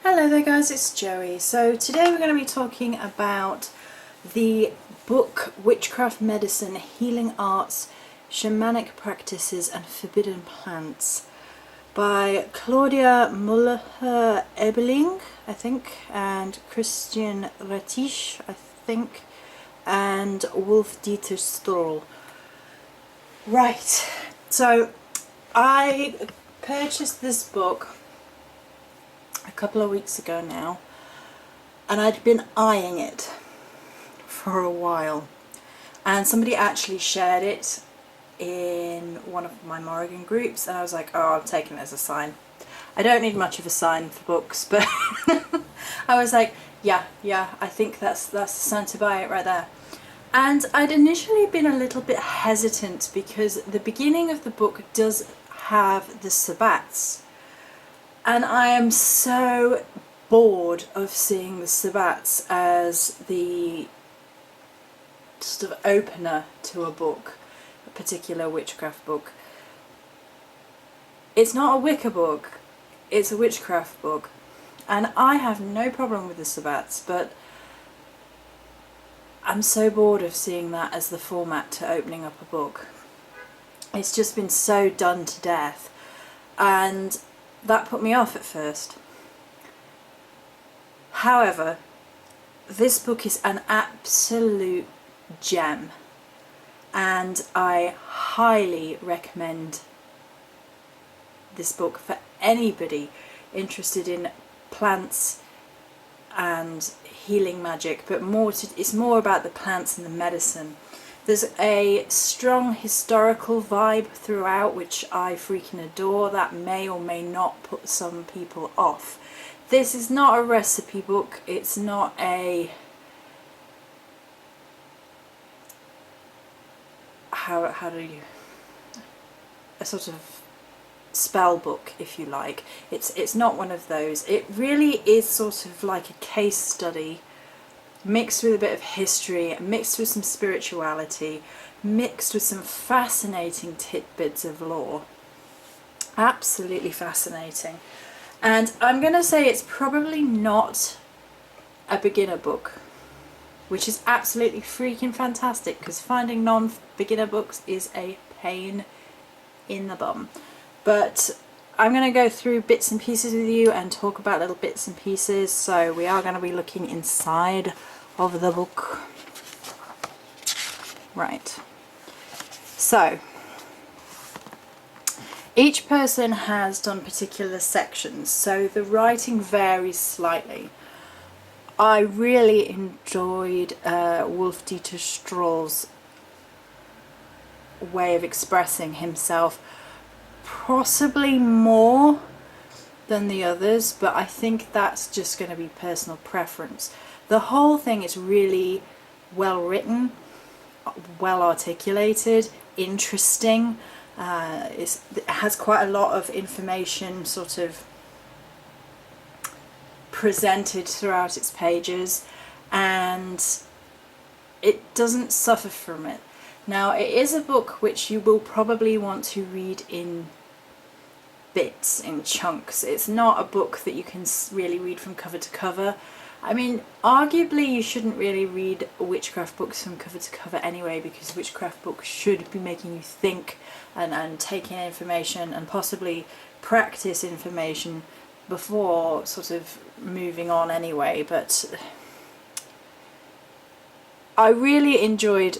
Hello there guys, it's Joey. So today we're going to be talking about the book Witchcraft Medicine, Healing Arts, Shamanic Practices and Forbidden Plants by Claudia Muller-Ebeling, I think, and Christian Retisch, I think, and Wolf-Dieter Stoll. Right, so I purchased this book a couple of weeks ago now, and I'd been eyeing it for a while, and somebody actually shared it in one of my Morrigan groups, and I was like, oh, I'm taking it as a sign. I don't need much of a sign for books, but I was like, yeah, I think that's the sign to buy it right there. And I'd initially been a little bit hesitant because the beginning of the book does have the sabbats. And I am so bored of seeing the sabbats as the sort of opener to a book, a particular witchcraft book. It's not a Wicca book, it's a witchcraft book. And I have no problem with the sabbats, but I'm so bored of seeing that as the format to opening up a book. It's just been so done to death. And that put me off at first. However, this book is an absolute gem, and I highly recommend this book for anybody interested in plants and healing magic, but it's more about the plants and the medicine. There's a strong historical vibe throughout, which I freaking adore. That may or may not put some people off. This is not a recipe book. It's not a a sort of spell book, if you like. It's not one of those. It really is sort of like a case study, mixed with a bit of history, mixed with some spirituality, mixed with some fascinating tidbits of lore. Absolutely fascinating. And I'm going to say it's probably not a beginner book, which is absolutely freaking fantastic, because finding non-beginner books is a pain in the bum. But I'm going to go through bits and pieces with you and talk about little bits and pieces. So we are going to be looking inside of the book. Right. So each person has done particular sections, so the writing varies slightly. I really enjoyed Wolf-Dieter Stoll's way of expressing himself, possibly more than the others, but I think that's just going to be personal preference. The whole thing is really well written, well articulated, interesting. It has quite a lot of information sort of presented throughout its pages, and it doesn't suffer from it. Now, it is a book which you will probably want to read in bits, in chunks. It's not a book that you can really read from cover to cover. I mean, arguably you shouldn't really read witchcraft books from cover to cover anyway, because witchcraft books should be making you think and take in information and possibly practice information before sort of moving on anyway. But I really enjoyed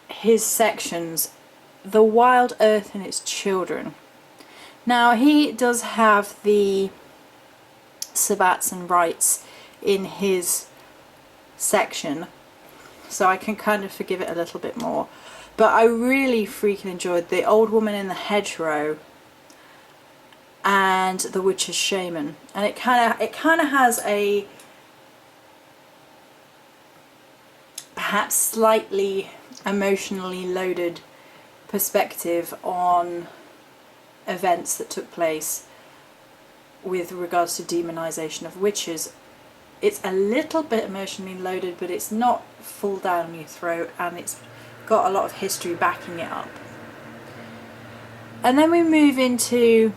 his sections, The Wild Earth and Its Children. Now, he does have the sabbats and rites in his section, so I can kind of forgive it a little bit more. But I really freaking enjoyed The Old Woman in the Hedgerow and The Witch's Shaman, and it kind of has a perhaps slightly emotionally loaded perspective on events that took place with regards to demonization of witches. It's a little bit emotionally loaded, but it's not full down your throat, and it's got a lot of history backing it up. And then we move into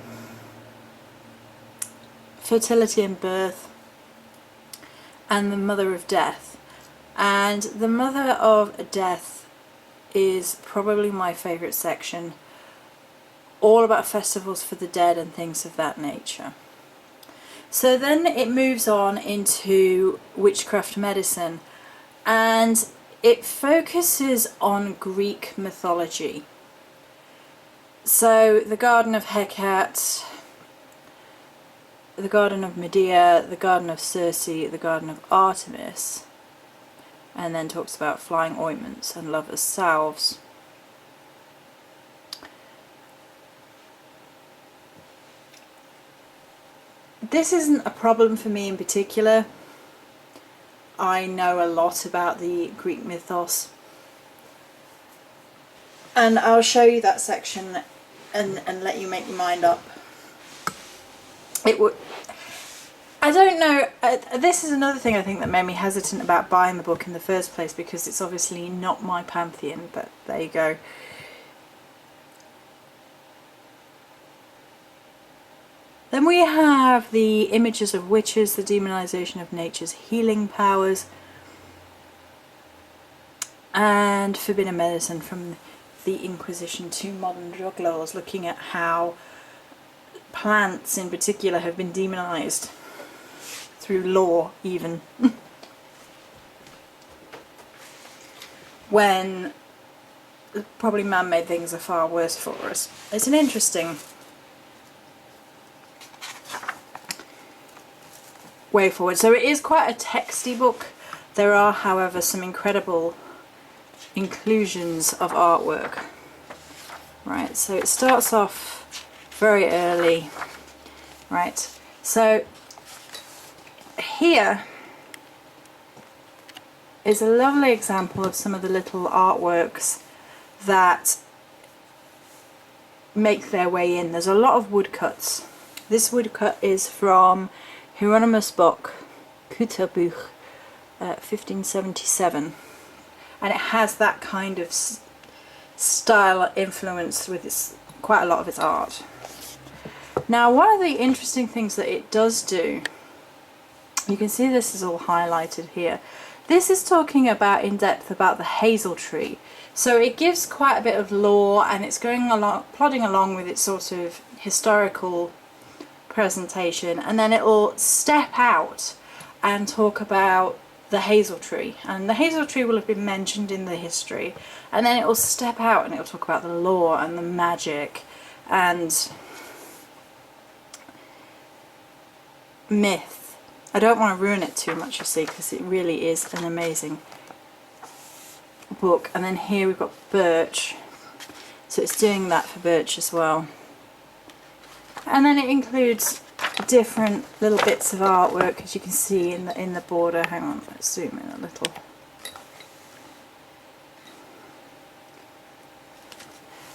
fertility and birth, and the Mother of Death. And the Mother of Death is probably my favourite section, all about festivals for the dead and things of that nature. So then it moves on into Witchcraft Medicine, and it focuses on Greek mythology. So the Garden of Hecate, the Garden of Medea, the Garden of Circe, the Garden of Artemis, and then talks about flying ointments and lovers' salves. This isn't a problem for me in particular. I know a lot about the Greek mythos, and I'll show you that section and let you make your mind up. It would. I don't know. This is another thing I think that made me hesitant about buying the book in the first place, because it's obviously not my pantheon. But there you go. Then we have the images of witches, the demonization of nature's healing powers, and forbidden medicine from the Inquisition to modern drug laws, looking at how plants in particular have been demonized through law even, when probably man-made things are far worse for us. It's an interesting way forward. So it is quite a texty book. There are, however, some incredible inclusions of artwork. Right, so it starts off very early. Right, so here is a lovely example of some of the little artworks that make their way in. There's a lot of woodcuts. This woodcut is from Hieronymus Bock, Kutterbuch, 1577, and it has that kind of style influence with quite a lot of its art. Now, one of the interesting things that it does do, you can see this is all highlighted here. This is talking about in depth about the hazel tree. So it gives quite a bit of lore, and it's going along, plodding along with its sort of historical presentation, and then it will step out and talk about the hazel tree, and the hazel tree will have been mentioned in the history, and then it will step out and it will talk about the lore and the magic and myth. I don't want to ruin it too much, you see, because it really is an amazing book. And then here we've got birch, so it's doing that for birch as well. And then it includes different little bits of artwork, as you can see in the border. Hang on, let's zoom in a little.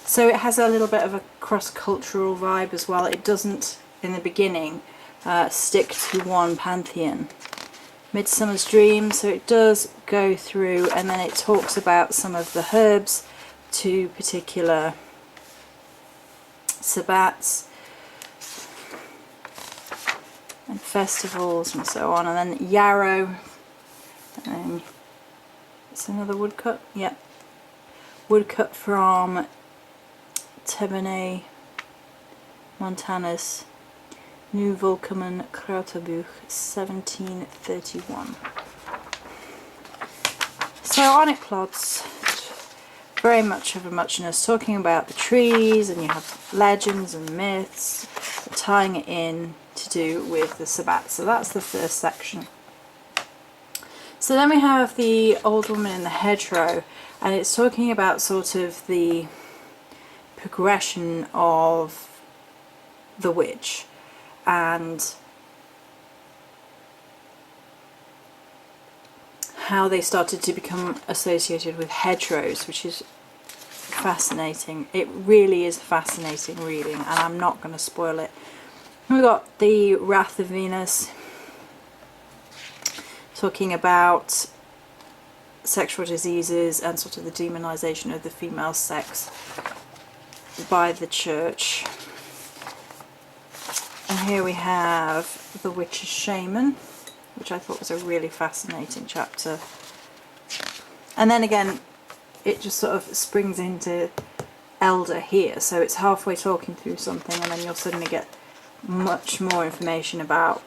So it has a little bit of a cross-cultural vibe as well. It doesn't, in the beginning, stick to one pantheon. Midsummer's Dream, so it does go through, and then it talks about some of the herbs to particular sabbats and festivals and so on. And then yarrow, and it's another woodcut, yep, woodcut from Tebene Montanus, New Volkerman Krauterbuch, 1731. So on it plods, very much of a muchness, talking about the trees, and you have legends and myths, tying it in to do with the Sabbat. So that's the first section. So then we have the Old Woman in the Hedgerow, and it's talking about sort of the progression of the witch and how they started to become associated with hedgerows, which is fascinating. It really is fascinating reading, and I'm not going to spoil it. We've got the Wrath of Venus, talking about sexual diseases and sort of the demonization of the female sex by the church. And here we have the Witch's Shaman, which I thought was a really fascinating chapter. And then again, it just sort of springs into elder here, so it's halfway talking through something and then you'll suddenly get much more information about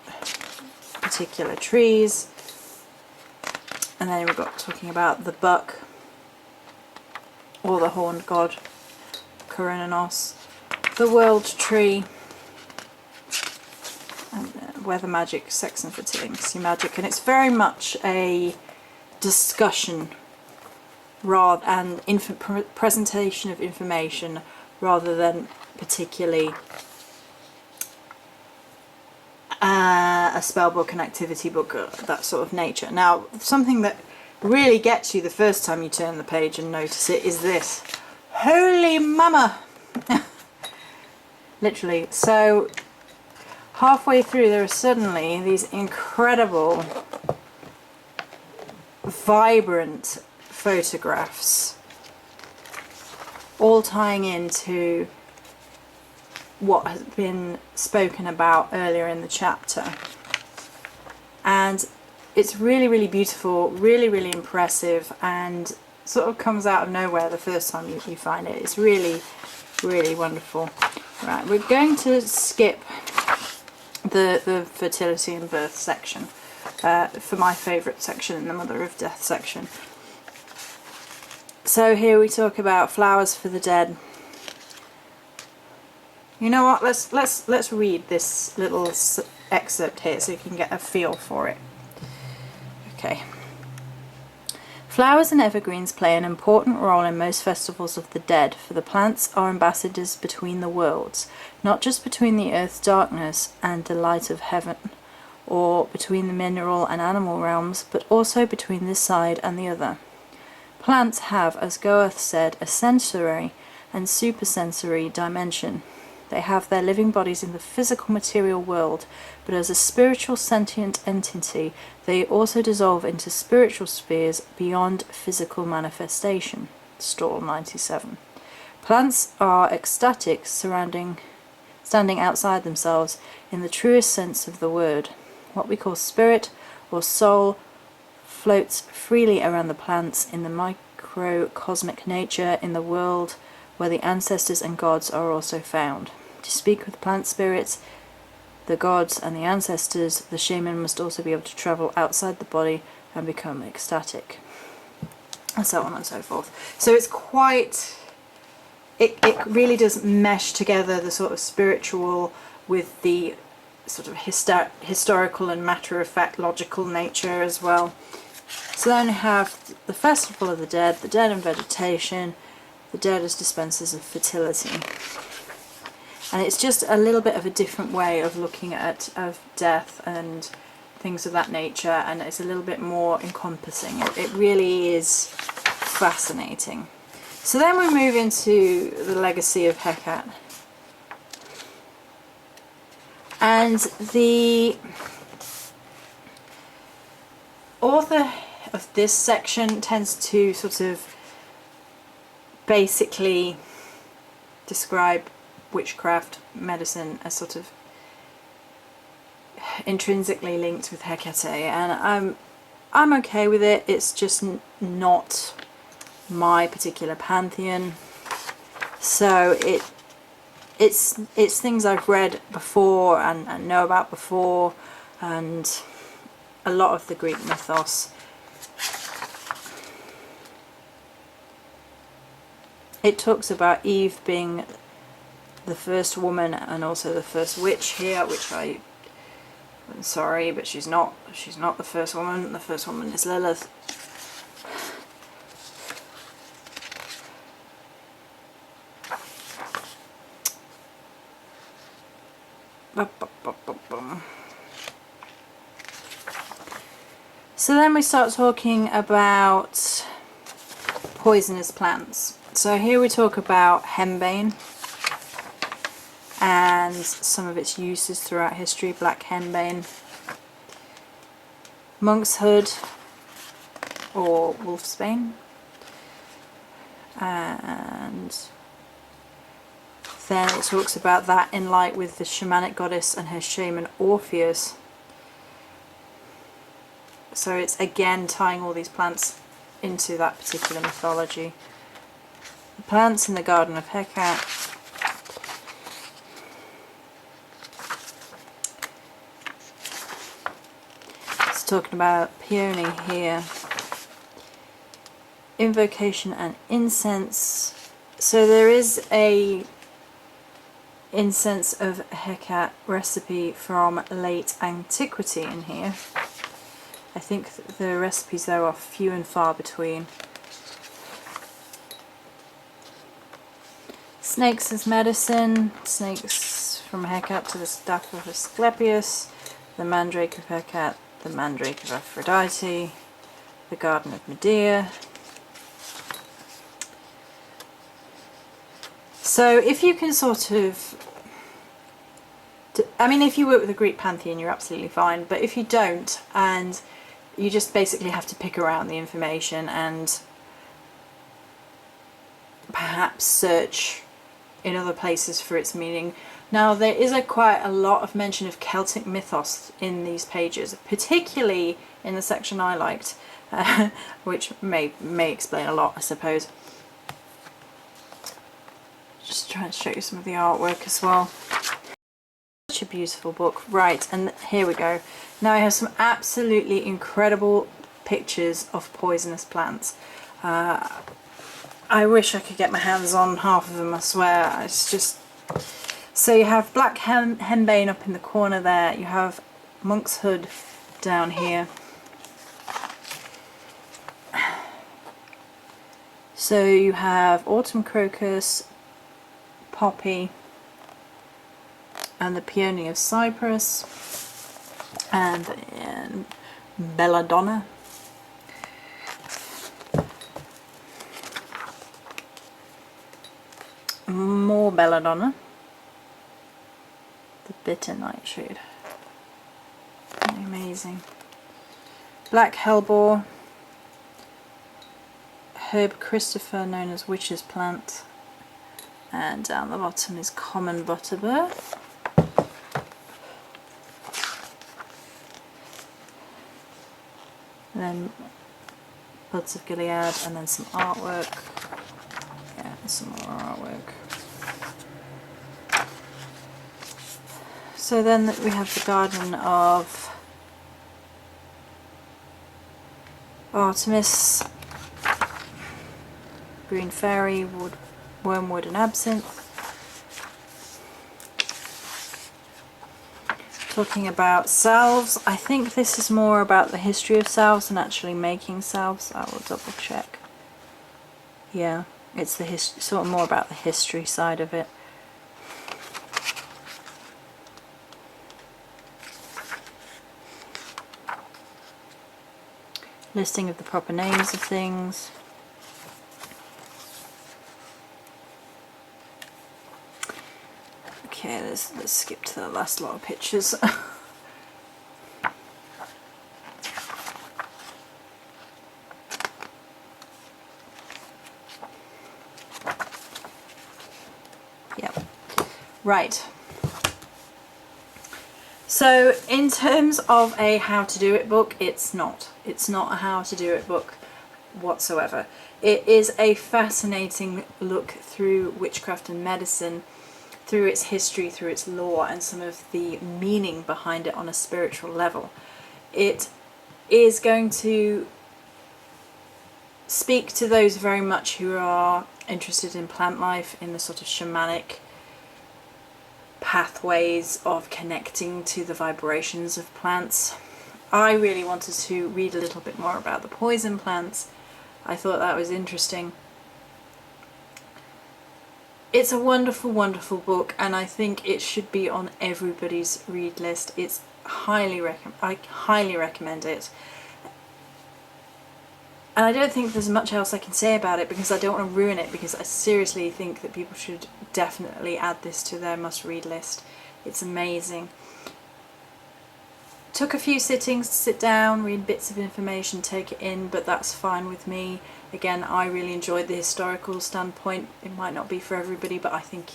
particular trees. And then we've got talking about the buck, or the horned god, Coronanos, the world tree, and weather magic, sex and fertility magic. And it's very much a discussion rather and presentation of information rather than particularly a spell book, an activity book, that sort of nature. Now, something that really gets you the first time you turn the page and notice it is this. Holy mama! Literally. So, halfway through there are suddenly these incredible, vibrant photographs, all tying into what has been spoken about earlier in the chapter. And it's really, really beautiful, really, really impressive, and sort of comes out of nowhere the first time you find it. It's really, really wonderful. Right, we're going to skip the fertility and birth section for my favourite section in the Mother of Death section. So here we talk about flowers for the dead. You know what? Let's read this little excerpt here so you can get a feel for it. Okay. Flowers and evergreens play an important role in most festivals of the dead, for the plants are ambassadors between the worlds, not just between the earth's darkness and the light of heaven, or between the mineral and animal realms, but also between this side and the other. Plants have, as Goethe said, a sensory and supersensory dimension. They have their living bodies in the physical material world, but as a spiritual sentient entity, they also dissolve into spiritual spheres beyond physical manifestation. Stall 97. Plants are ecstatic, standing outside themselves in the truest sense of the word. What we call spirit or soul floats freely around the plants in the microcosmic nature in the world where the ancestors and gods are also found. To speak with plant spirits, the gods and the ancestors, the shaman must also be able to travel outside the body and become ecstatic. And so on and so forth. So it's quite... It really does mesh together the sort of spiritual with the sort of historical and matter-of-fact logical nature as well. So then we have the Festival of the Dead and vegetation, the dead as dispensers of fertility. And it's just a little bit of a different way of looking at death and things of that nature, and it's a little bit more encompassing. It really is fascinating. So then we move into the legacy of Hecate. And the author of this section tends to sort of basically describe witchcraft medicine as sort of intrinsically linked with Hecate, and I'm okay with it. It's just not my particular pantheon. So it's things I've read before and know about before, and a lot of the Greek mythos. It talks about Eve being the first woman and also the first witch here, which I'm sorry, but she's not the first woman. The first woman is Lilith. So then we start talking about poisonous plants. So here we talk about henbane and some of its uses throughout history. Black henbane, monkshood or wolfsbane, and then it talks about that in light with the shamanic goddess and her shaman Orpheus. So it's again tying all these plants into that particular mythology. The plants in the Garden of Hecate. It's talking about peony here. Invocation and incense. So there is a incense of Hecate recipe from late antiquity in here. I think the recipes though are few and far between. Snakes as medicine. Snakes from Hecate to the staff of Asclepius. The mandrake of Hecate. The mandrake of Aphrodite. The garden of Medea. So if you can sort of, I mean, if you work with the Greek pantheon, you're absolutely fine, but if you don't, and you just basically have to pick around the information and perhaps search in other places for its meaning. Now there is quite a lot of mention of Celtic mythos in these pages, particularly in the section I liked, which may explain a lot, I suppose. Just trying to show you some of the artwork as well. Such a beautiful book. Right, and here we go. Now I have some absolutely incredible pictures of poisonous plants. I wish I could get my hands on half of them, I swear. It's just... So you have black henbane up in the corner there. You have monk's hood down here. So you have autumn crocus, poppy, and the peony of Cyprus, and belladonna. More belladonna. The bitter nightshade. Amazing. Black hellebore. Herb Christopher, known as witch's plant. And down the bottom is common butterbur. And then buds of Gilead, and then some artwork. Yeah, some more artwork. So then we have the Garden of Artemis, green fairy, wood, wormwood and absinthe. Talking about salves. I think this is more about the history of salves than actually making salves. I will double check. Yeah, it's the sort of more about the history side of it. Listing of the proper names of things. Okay, let's skip to the last lot of pictures. Yep. Right. So in terms of a how to do it book, it's not a how to do it book whatsoever. It is a fascinating look through witchcraft and medicine, through its history, through its lore, and some of the meaning behind it on a spiritual level. It is going to speak to those very much who are interested in plant life, in the sort of shamanic pathways of connecting to the vibrations of plants. I really wanted to read a little bit more about the poison plants. I thought that was interesting. It's a wonderful, wonderful book, and I think it should be on everybody's read list. It's I highly recommend it. And I don't think there's much else I can say about it, because I don't want to ruin it, because I seriously think that people should definitely add this to their must-read list. It's amazing. Took a few sittings to sit down, read bits of information, take it in, but that's fine with me. Again, I really enjoyed the historical standpoint. It might not be for everybody, but I think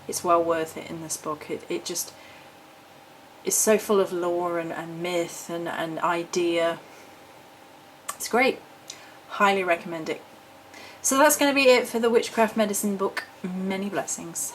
it's well worth it in this book. It just is so full of lore and myth and idea. It's great. Highly recommend it. So that's going to be it for the Witchcraft Medicine book. Many blessings.